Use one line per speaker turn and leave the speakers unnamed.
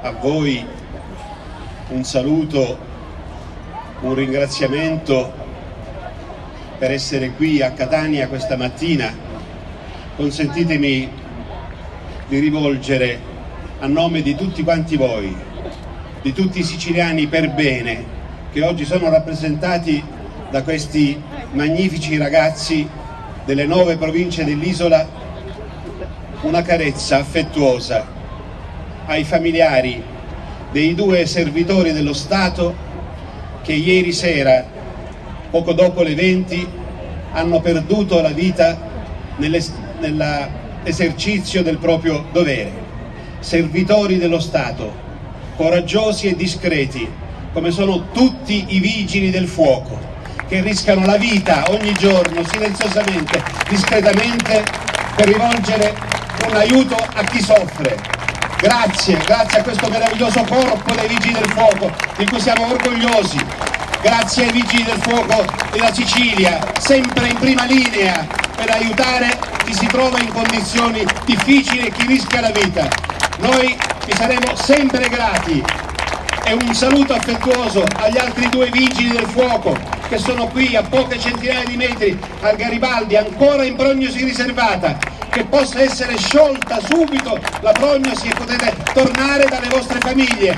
a voi un saluto, un ringraziamento per essere qui a Catania questa mattina. Consentitemi di rivolgere a nome di tutti quanti voi, di tutti i siciliani per bene, che oggi sono rappresentati da questi magnifici ragazzi delle 9 province dell'isola, una carezza affettuosa ai familiari dei 2 servitori dello Stato che ieri sera, poco dopo le 20, hanno perduto la vita nell'esercizio del proprio dovere. Servitori dello Stato, coraggiosi e discreti, come sono tutti i vigili del fuoco, che rischiano la vita ogni giorno, silenziosamente, discretamente, per rivolgere un aiuto a chi soffre. Grazie a questo meraviglioso corpo dei Vigili del Fuoco, di cui siamo orgogliosi. Grazie ai Vigili del Fuoco della Sicilia, sempre in prima linea per aiutare chi si trova in condizioni difficili e chi rischia la vita. Noi vi saremo sempre grati. E un saluto affettuoso agli altri 2 Vigili del Fuoco che sono qui a poche centinaia di metri al Garibaldi, ancora in prognosi riservata, che possa essere sciolta subito la prognosi e potete tornare dalle vostre famiglie.